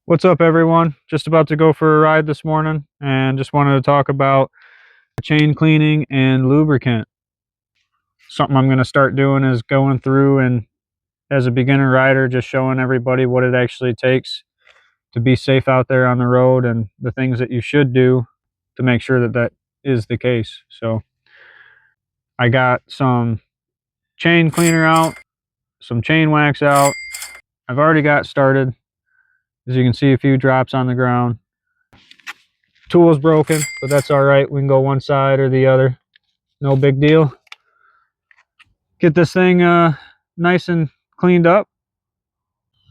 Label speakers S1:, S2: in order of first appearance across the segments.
S1: What's up, everyone? Just about to go for a ride this morning and just wanted to talk about chain cleaning and lubricant. Something I'm going to start doing is going through and, as a beginner rider, just showing everybody what it actually takes to be safe out there on the road and the things that you should do to make sure that that is the case. So I got some chain cleaner out, some chain wax out. I've already got started. As you can see, a few drops on the ground. Tool's broken, but that's all right. We can go one side or the other. No big deal. Get this thing nice and cleaned up.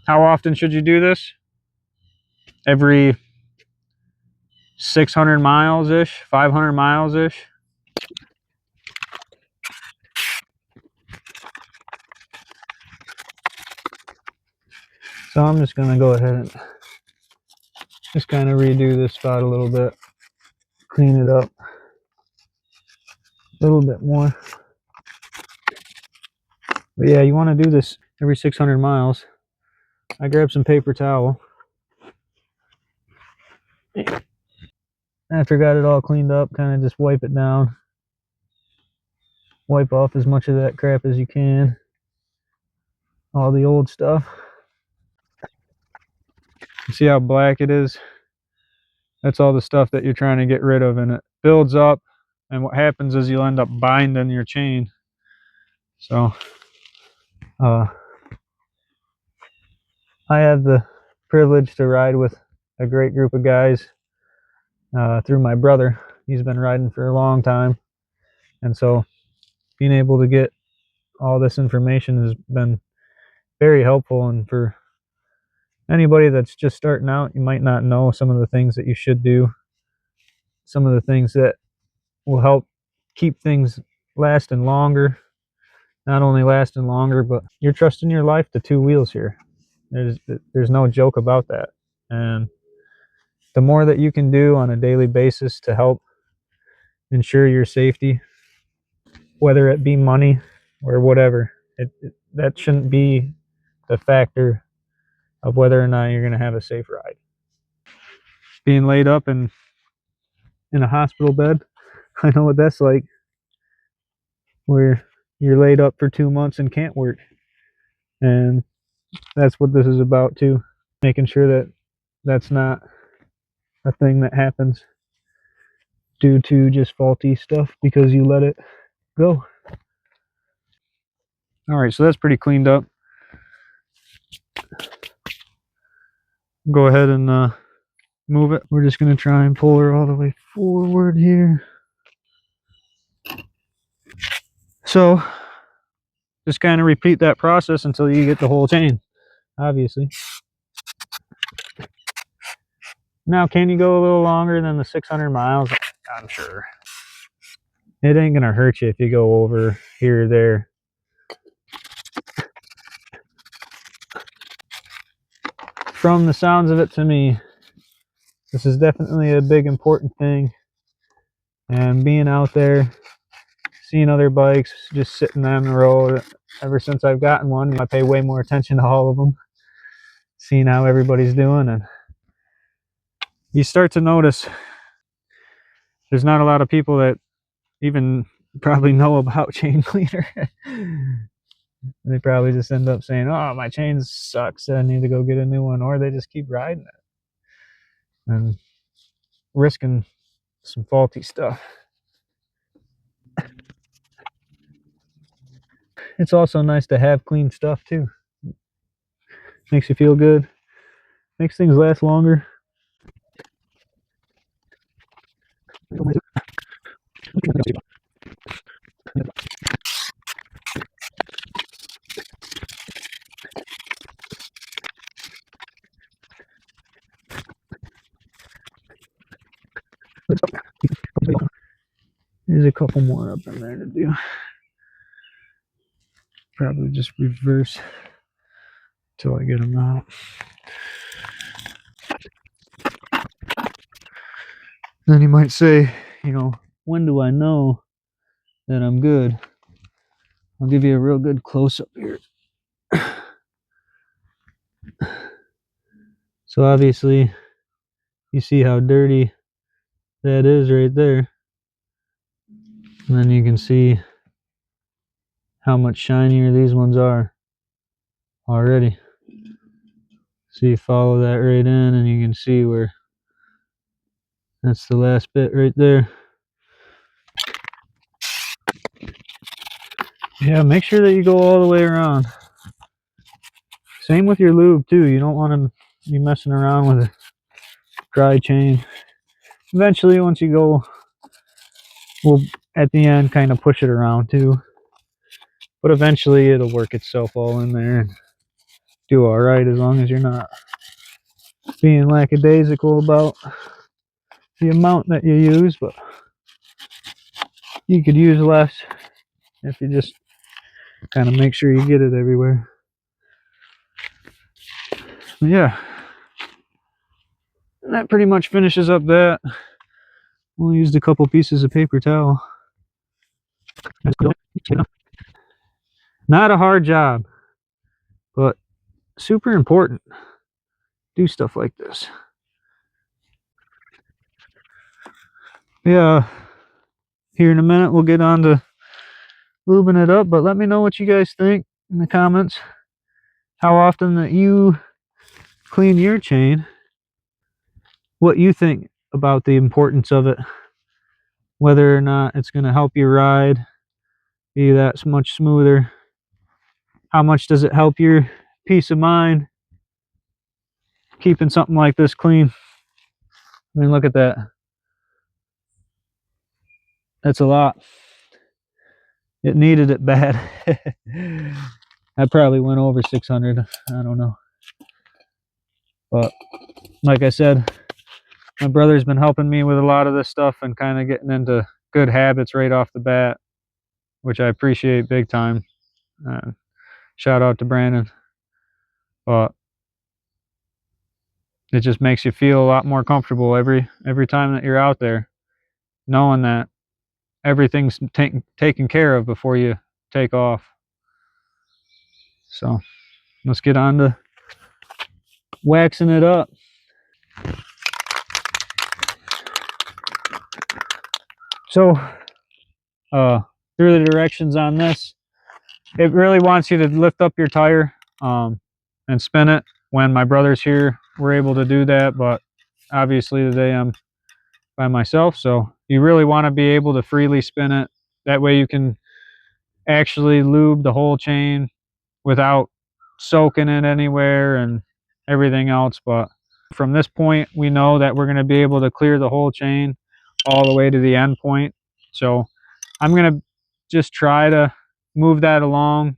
S1: How often should you do this? Every 600 miles ish, 500 miles ish. So I'm just gonna go ahead and just kind of redo this spot a little bit, clean it up a little bit more. But yeah, you want to do this every 600 miles. I grabbed some paper towel. After I got it all cleaned up, kind of just wipe it down. Wipe off as much of that crap as you can. All the old stuff. See how black it is? That's all the stuff that you're trying to get rid of, and it builds up, and what happens is you'll end up binding your chain. So I have the privilege to ride with a great group of guys through my brother. He's been riding for a long time, and so being able to get all this information has been very helpful. And for anybody that's just starting out, you might not know some of the things that you should do, some of the things that will help keep things lasting longer. Not only lasting longer, but you're trusting your life to two wheels here. There's no joke about that. And the more that you can do on a daily basis to help ensure your safety, whether it be money or whatever, that shouldn't be the factor of whether or not you're going to have a safe ride. Being laid up in a hospital bed, I know what that's like, where you're laid up for 2 months and can't work. And that's what this is about too, making sure that that's not a thing that happens due to just faulty stuff because you let it go. All right, so that's pretty cleaned up. Go ahead and move it. We're just going to try and pull her all the way forward here. So just kind of repeat that process until you get the whole chain, obviously. Now, can you go a little longer than the 600 miles? I'm sure. It ain't going to hurt you if you go over here or there. From the sounds of it to me, this is definitely a big important thing. And being out there, seeing other bikes just sitting on the road, ever since I've gotten one, I pay way more attention to all of them, seeing how everybody's doing, and you start to notice there's not a lot of people that even probably know about chain cleaner. They probably just end up saying, oh, my chain sucks, I need to go get a new one, or they just keep riding it and risking some faulty stuff. It's also nice to have clean stuff too. Makes you feel good, makes things last longer. There's a couple more up in there to do. Probably just reverse till I get them out. Then you might say, when do I know that I'm good? I'll give you a real good close-up here. So obviously you see how dirty that is right there. And then you can see how much shinier these ones are already. So you follow that right in and you can see where that's the last bit right there. Yeah, make sure that you go all the way around. Same with your lube too. You don't want to be messing around with a dry chain. Eventually, once you go, we'll at the end kind of push it around too. But eventually it'll work itself all in there and do all right, as long as you're not being lackadaisical about the amount that you use. But you could use less if you just kind of make sure you get it everywhere. But yeah, and that pretty much finishes up that. We'll use a couple pieces of paper towel. Not a hard job, but super important. Do stuff like this. Yeah, here in a minute we'll get on to lubing it up, but let me know what you guys think in the comments. How often that you clean your chain, what you think about the importance of it, whether or not it's going to help your ride be that much smoother. How much does it help your peace of mind keeping something like this clean? I mean, look at that. That's a lot. It needed it bad. I probably went over 600. I don't know. But like I said, my brother's been helping me with a lot of this stuff and kind of getting into good habits right off the bat, which I appreciate big time. Shout out to Brandon. But it just makes you feel a lot more comfortable every time that you're out there, knowing that everything's taken care of before you take off. So let's get on to waxing it up. So through the directions on this, it really wants you to lift up your tire and spin it. When my brother's here, we're able to do that, but obviously today I'm by myself, so you really want to be able to freely spin it. That way you can actually lube the whole chain without soaking it anywhere and everything else. But from this point, we know that we're going to be able to clear the whole chain all the way to the end point. So I'm going to just try to move that along,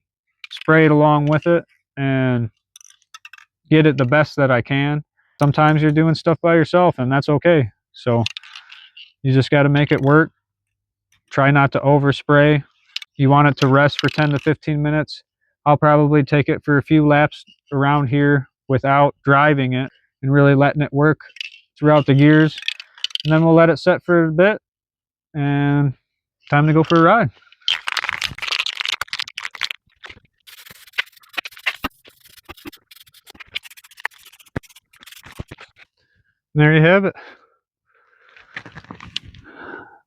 S1: spray it along with it, and get it the best that I can. Sometimes you're doing stuff by yourself, and that's okay. So you just got to make it work. Try not to overspray. You want it to rest for 10 to 15 minutes. I'll probably take it for a few laps around here without driving it and really letting it work throughout the gears. And then we'll let it set for a bit and time to go for a ride. And there you have it.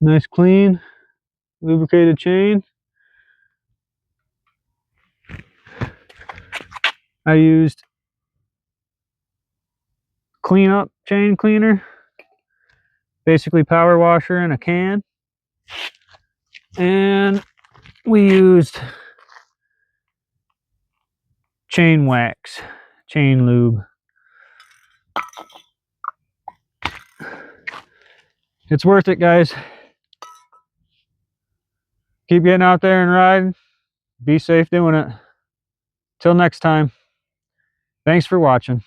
S1: Nice clean lubricated chain. I used clean up chain cleaner, basically power washer in a can, and we used chain wax, chain lube. It's worth it, guys. Keep getting out there and riding. Be safe doing it. Till next time, thanks for watching.